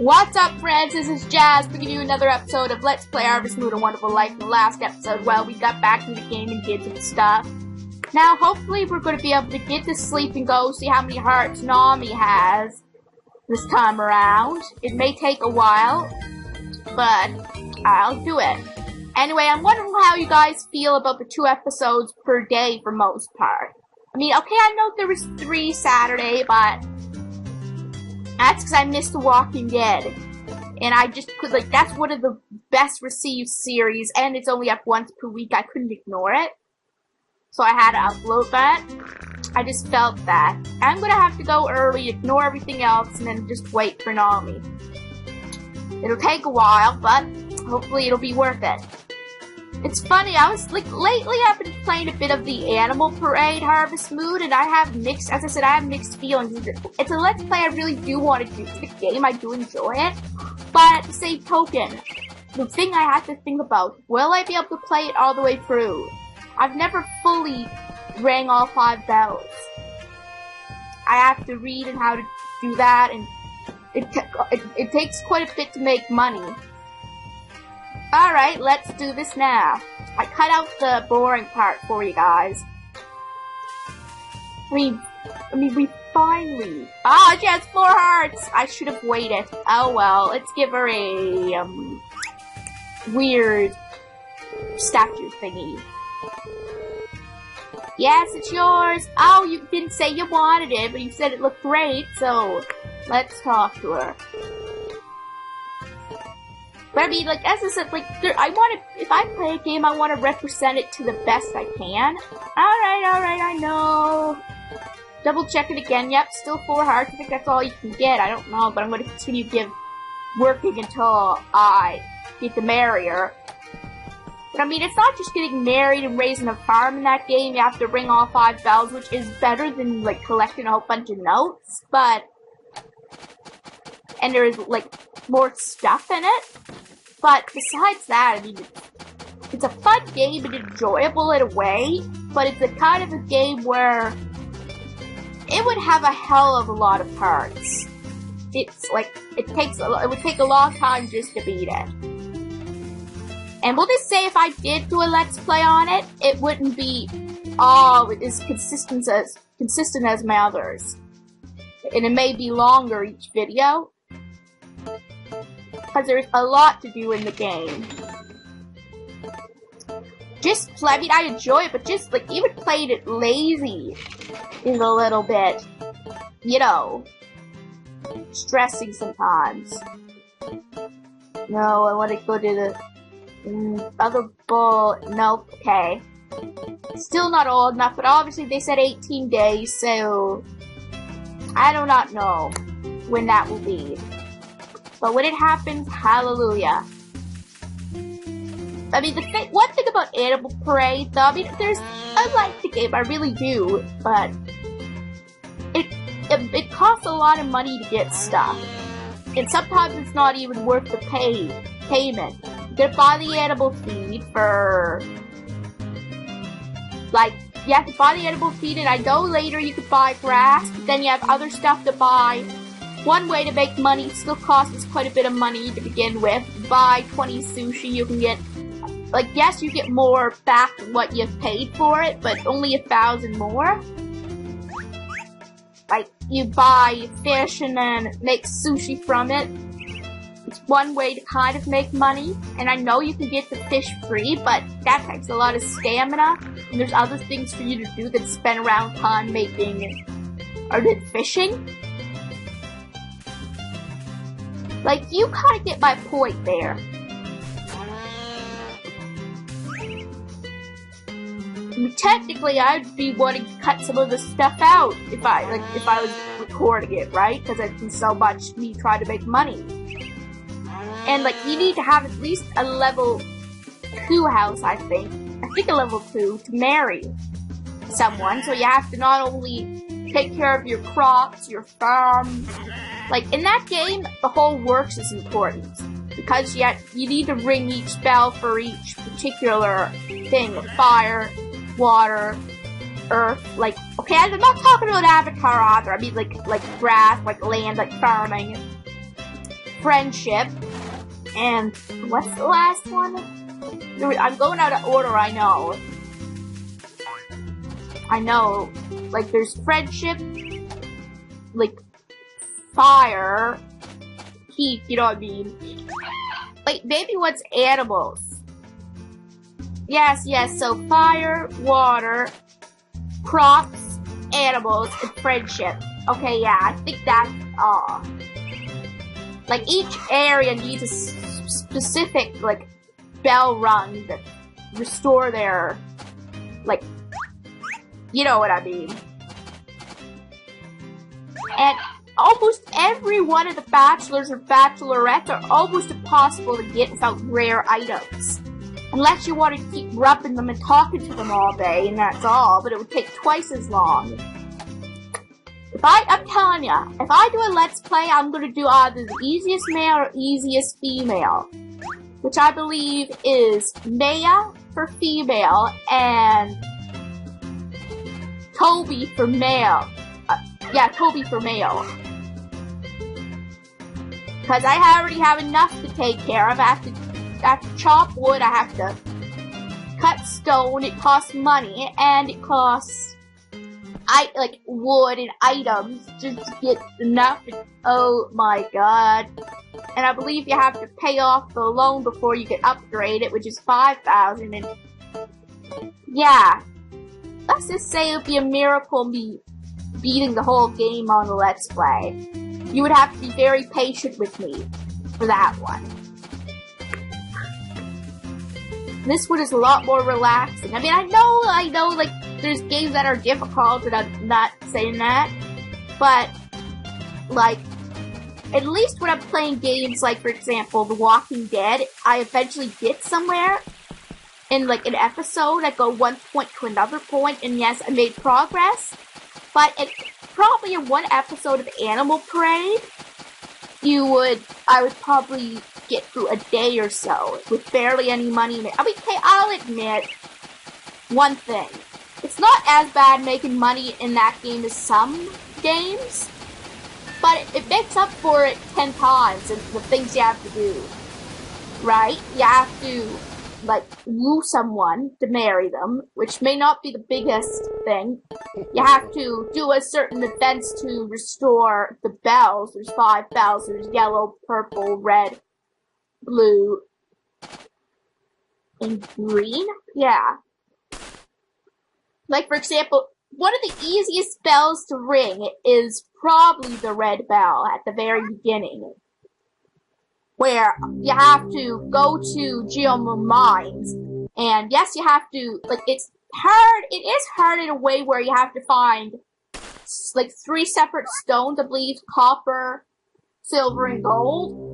What's up, friends? This is Jazz bringing you another episode of Let's Play Harvest Moon: A Wonderful Life. In the last episode, well, we got back in the game and did some stuff. Now, hopefully, we're going to be able to get to sleep and go see how many hearts Nami has this time around. It may take a while, but I'll do it. Anyway, I'm wondering how you guys feel about the 2 episodes per day for most part. I mean, okay, I know there was 3 Saturday, but that's because I missed The Walking Dead. And I just, cause like, that's one of the best received series, and it's only up once per week. I couldn't ignore it. So I had to upload that. I just felt that. I'm gonna have to go early, ignore everything else, and then just wait for Nami. It'll take a while, but hopefully it'll be worth it. It's funny, I was, like, lately I've been playing a bit of the Animal Parade Harvest Moon, and I have mixed, as I said, I have mixed feelings. It's a Let's Play I really do want to do. It's a game, I do enjoy it. But at the same token, the thing I have to think about, will I be able to play it all the way through? I've never fully rang all 5 bells. I have to read and how to do that, and it takes quite a bit to make money. Alright, let's do this now. I cut out the boring part for you guys. I mean, we finally... Ah, she has 4 hearts! I should have waited. Oh well, let's give her a, weird statue thingy. Yes, it's yours! Oh, you didn't say you wanted it, but you said it looked great, so let's talk to her. But I mean, like, as I said, like, if I play a game, I want to represent it to the best I can. Alright, I know. Double check it again. Yep, still 4 hearts. I think that's all you can get. I don't know, but I'm going to continue working until I get to marry her. But I mean, it's not just getting married and raising a farm in that game. You have to ring all 5 bells, which is better than, like, collecting a whole bunch of notes. But, and there's, like, more stuff in it. But besides that, I mean, it's a fun game and enjoyable in a way, but it's a kind of a game where it would have a hell of a lot of parts. It's like, it would take a long time just to beat it. And we'll just say if I did do a Let's Play on it, it wouldn't be as consistent as my others. And it may be longer each video, because there's a lot to do in the game. I mean, I enjoy it, but just, like, even playing it lazy is a little bit, you know, stressing sometimes. No, I want to go to the other ball. Nope, okay. Still not old enough, but obviously they said 18 days, so I do not know when that will be. But when it happens, hallelujah. I mean, one thing about Animal Parade, though, I mean, I like the game, I really do, but it costs a lot of money to get stuff. And sometimes it's not even worth the payment. You gotta buy the animal feed for, like, you have to buy the animal feed, and I know later you could buy grass, but then you have other stuff to buy. One way to make money, still costs quite a bit of money to begin with. Buy 20 sushi, you can get, like, yes, you get more back than what you've paid for it, but only 1,000 more. Like, you buy fish and then make sushi from it. It's one way to kind of make money, and I know you can get the fish free, but that takes a lot of stamina, and there's other things for you to do than spend around time making, or than fishing. Like, you kind of get my point there. I mean, technically, I'd be wanting to cut some of the stuff out if I was recording it, right? Because it'd be so much me trying to make money. And, like, you need to have at least a level 2 house, I think. I think a level 2 to marry someone. So you have to not only take care of your crops, your farm. Like, in that game, the whole works is important, because you need to ring each bell for each particular thing. Fire, water, earth, like, okay, I'm not talking about Avatar either, I mean, like grass, like land, like farming. friendship, and what's the last one? I'm going out of order, I know. Like, there's friendship, like, fire, heat, you know what I mean? Wait, maybe what's animals? Yes, so fire, water, crops, animals, and friendship. Okay, yeah, I think that's all. Like, each area needs a specific, like, bell rung to restore their, like, you know what I mean. And almost every one of the bachelors or bachelorettes are almost impossible to get without rare items. Unless you want to keep rubbing them and talking to them all day, and that's all, but it would take twice as long. I'm telling ya, if I do a Let's Play, I'm gonna do either the easiest male or easiest female. Which I believe is Maya for female, and Toby for male. Toby for male. Because I already have enough to take care of. I have to chop wood, I have to cut stone, it costs money, and it costs wood and items just to get enough. Oh my god. And I believe you have to pay off the loan before you can upgrade it, which is 5,000, and yeah. Let's just say it would be a miracle me beating the whole game on the Let's Play. You would have to be very patient with me for that one. This one is a lot more relaxing. I mean, I know, like, there's games that are difficult, and I'm not saying that, but, like, at least when I'm playing games like, for example, The Walking Dead, I eventually get somewhere in, like, an episode. I go one point to another point, and yes, I made progress, but probably in one episode of Animal Parade, I would probably get through a day or so with barely any money in it. I mean, okay, I'll admit one thing. It's not as bad making money in that game as some games, but it makes up for it 10 times in the things you have to do, right? You have to, like, woo someone to marry them, which may not be the biggest thing. You have to do a certain events to restore the bells. There's 5 bells. There's yellow, purple, red, blue, and green? Yeah. Like, for example, one of the easiest bells to ring is probably the red bell at the very beginning, where you have to go to Geoma Mines, and yes, you have to, like, it's hard, it is hard in a way where you have to find, like, 3 separate stones, I believe, copper, silver, and gold.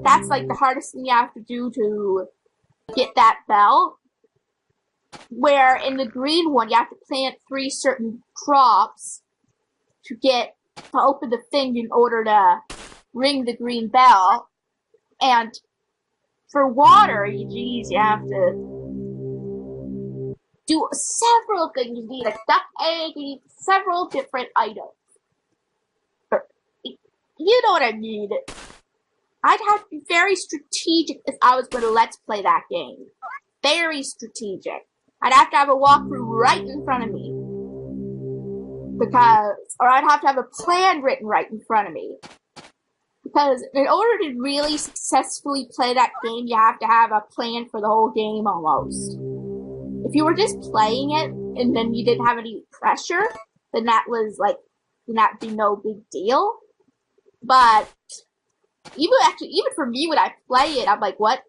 That's, like, the hardest thing you have to do to get that bell. Where in the green one, you have to plant 3 certain crops to open the thing in order to ring the green bell. And for water, you have to do several things. You need a duck egg, you need several different items. You know what I mean. I'd have to be very strategic if I was going to Let's Play that game. Very strategic. I'd have to have a walkthrough right in front of me. Or I'd have to have a plan written right in front of me. Because in order to really successfully play that game, you have to have a plan for the whole game almost. If you were just playing it, and then you didn't have any pressure, then that'd be no big deal. But, even for me, when I play it, I'm like, what?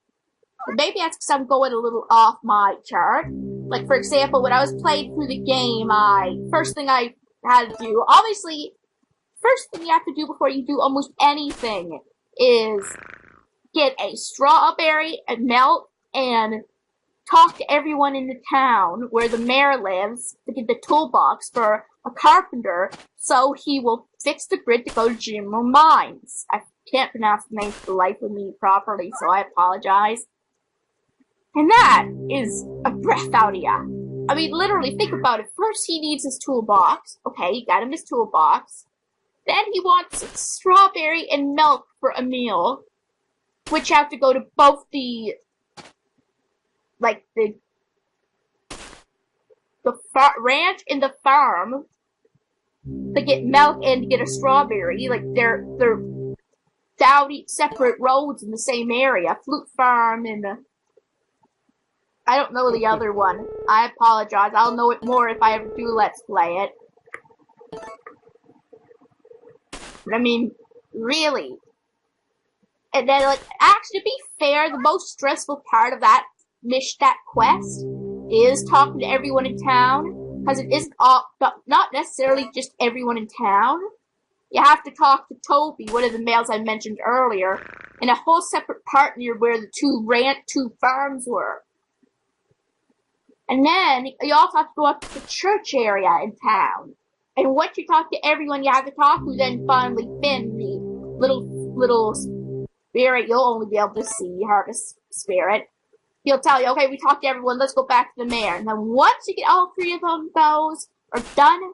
Maybe that's because I'm going a little off my chart. Like, for example, when I was playing through the game, first thing I had to do, obviously, first thing you have to do before you do almost anything is get a strawberry and melt and talk to everyone in the town where the mayor lives to get the toolbox for a carpenter so he will fix the grid to go to Geoma Mines. I can't pronounce the name for the life of me properly, so I apologize. And that is a breath out of ya. I mean, literally, think about it. First, he needs his toolbox. Okay, he got him his toolbox. Then he wants strawberry and milk for a meal, which have to go to both the ranch and the farm to get milk and to get a strawberry. Like, they're down each separate roads in the same area. Flute Farm and I don't know the other one. I apologize. I'll know it more if I ever do Let's Play it. I mean, really. And then, like, actually, to be fair, the most stressful part of that quest is talking to everyone in town, because it isn't not necessarily just everyone in town. You have to talk to Toby, one of the males I mentioned earlier, in a whole separate part near where the two farms were. And then, you also have to go up to the church area in town. And once you talk to everyone you have to talk to, then finally Finn, the little spirit you'll only be able to see, Harvest Spirit, he'll tell you, okay, we talked to everyone, let's go back to the mayor. And then once you get all three of those are done,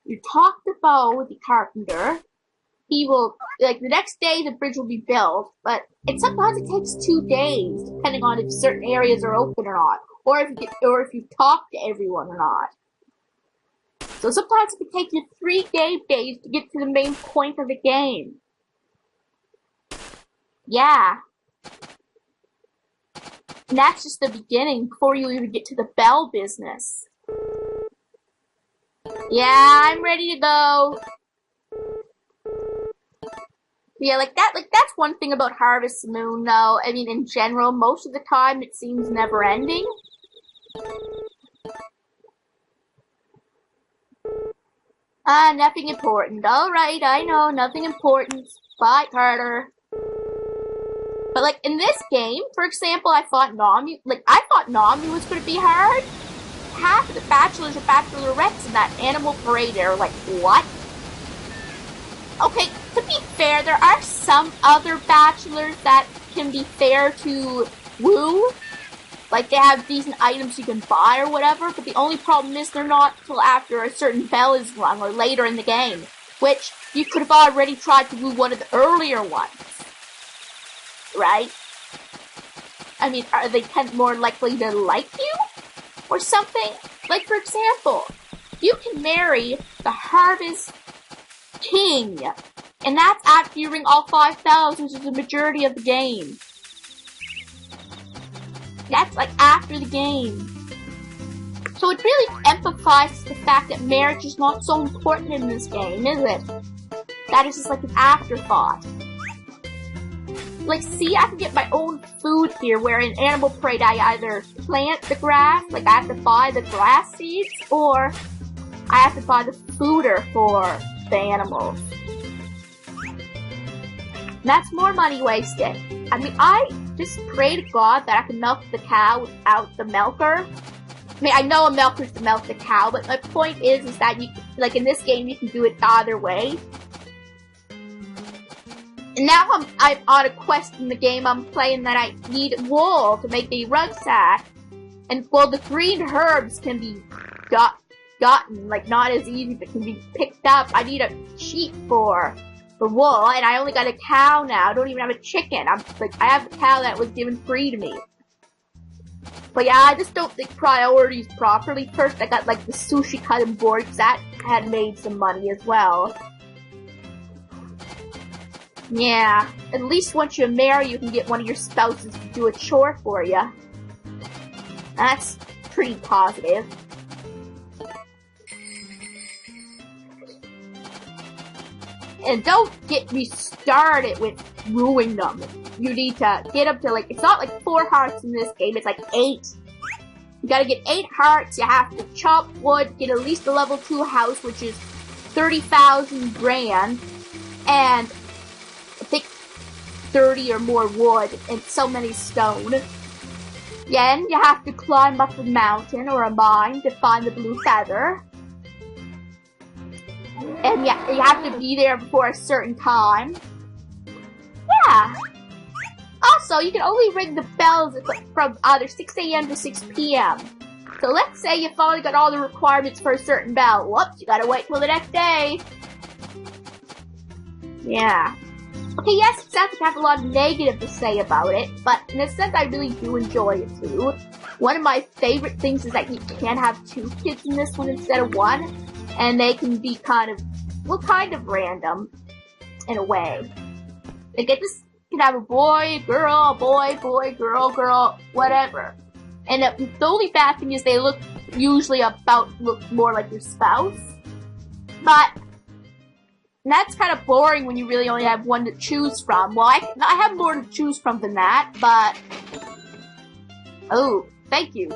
you talk to Bo, the carpenter. He will, like, the next day the bridge will be built, but sometimes it takes 2 days, depending on if certain areas are open or not, or if you talk to everyone or not. So sometimes it can take you 3 days to get to the main point of the game. Yeah. And that's just the beginning before you even get to the bell business. Yeah, I'm ready to go. Yeah, that's one thing about Harvest Moon, though. I mean, in general, most of the time, it seems never-ending. Nothing important. Alright, I know, nothing important. Bye, Carter. But, like, in this game, for example, I thought Nami was gonna be hard. Half of the bachelors and bachelorettes in that animal parade are like, what? Okay, to be fair, there are some other bachelors that can be fair to woo. Like, they have decent items you can buy or whatever, but the only problem is they're not till after a certain bell is rung or later in the game, which you could have already tried to woo one of the earlier ones. Right? I mean, are they more likely to like you? Or something? Like, for example, you can marry the Harvest King, and that's after you ring all 5,000, which is the majority of the game. That's, like, after the game. So it really emphasizes the fact that marriage is not so important in this game, is it? That is just like an afterthought. Like, see, I can get my own food here, where in Animal Parade I either plant the grass, like I have to buy the grass seeds, or I have to buy the fooder for the animals. And that's more money wasted. I mean, I just pray to God that I can milk the cow without the milker. I mean, I know a milker's to milk the cow, but my point is that you, like, in this game, you can do it the other way. And now I'm on a quest in the game I'm playing that I need wool to make a rucksack. And, well, the green herbs can be gotten, like, not as easy, but can be picked up. I need a sheep for the wool, and I only got a cow now. I don't even have a chicken. I have a cow that was given free to me. But yeah, I just don't think priorities properly. First, I got, like, the sushi cutting board, because that had made some money as well. Yeah, at least once you marry, you can get one of your spouses to do a chore for you. That's pretty positive. And don't get me started with wooing them. You need to get up to, like, it's not like 4 hearts in this game, it's like 8. You gotta get 8 hearts, you have to chop wood, get at least a level 2 house, which is 30,000 grand, and take 30 or more wood and so many stone. Then you have to climb up a mountain or a mine to find the blue feather. And yeah, you have to be there before a certain time. Yeah. Also, you can only ring the bells from either 6 AM to 6 PM. So let's say you finally got all the requirements for a certain bell. Whoops, you gotta wait till the next day. Yeah. Okay, yes, it sounds like I have a lot of negative to say about it, but in a sense I really do enjoy it too. One of my favorite things is that you can have 2 kids in this one instead of 1, and they can be kind of random, in a way. Like, this can have a boy, girl, boy, girl, girl, whatever. And the only bad thing is they look more like your spouse. But that's kind of boring when you really only have 1 to choose from. Well, I have more to choose from than that, but... Oh, thank you.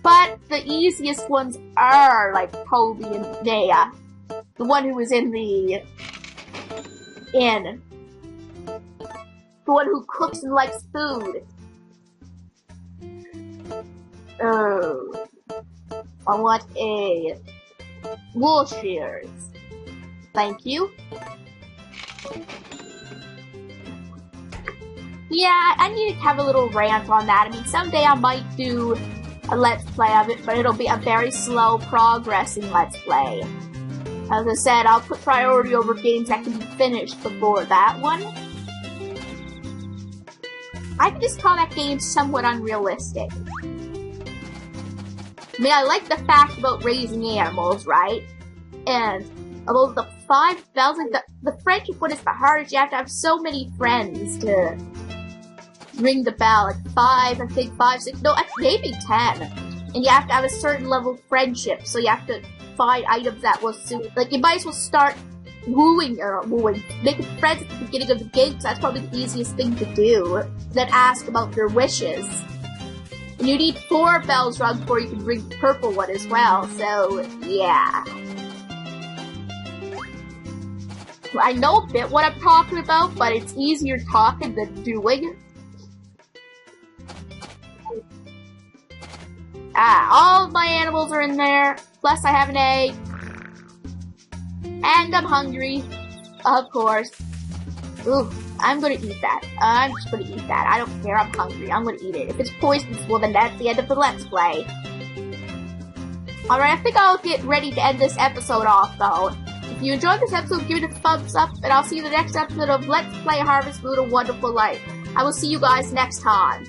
But the easiest ones are, like, Toby and Naya. The one who was in the inn. The one who cooks and likes food. Oh. I want a wool shears. Thank you. Yeah, I need to have a little rant on that. I mean, someday I might do a Let's Play of it, but it'll be a very slow progressing Let's Play. As I said, I'll put priority over games that can be finished before that one. I can just call that game somewhat unrealistic. I mean, I like the fact about raising animals, right? And although the 5,000, the friendship one is the hardest, you have to have so many friends to ring the bell. Like 5, I think 5, 6, no, maybe 10. And you have to have a certain level of friendship, so you have to find items that will suit. Like, you might as well start making friends at the beginning of the game, because that's probably the easiest thing to do. Then ask about their wishes. And you need 4 bells rung before you can ring the purple one as well, so, yeah. I know a bit what I'm talking about, but it's easier talking than doing. All of my animals are in there, plus I have an egg. And I'm hungry, of course. Ooh, I'm gonna eat that. I'm just gonna eat that. I don't care, I'm hungry. I'm gonna eat it. If it's poisonous, well then that's the end of the Let's Play. Alright, I think I'll get ready to end this episode off, though. If you enjoyed this episode, give it a thumbs up, and I'll see you in the next episode of Let's Play Harvest Moon: A Wonderful Life. I will see you guys next time.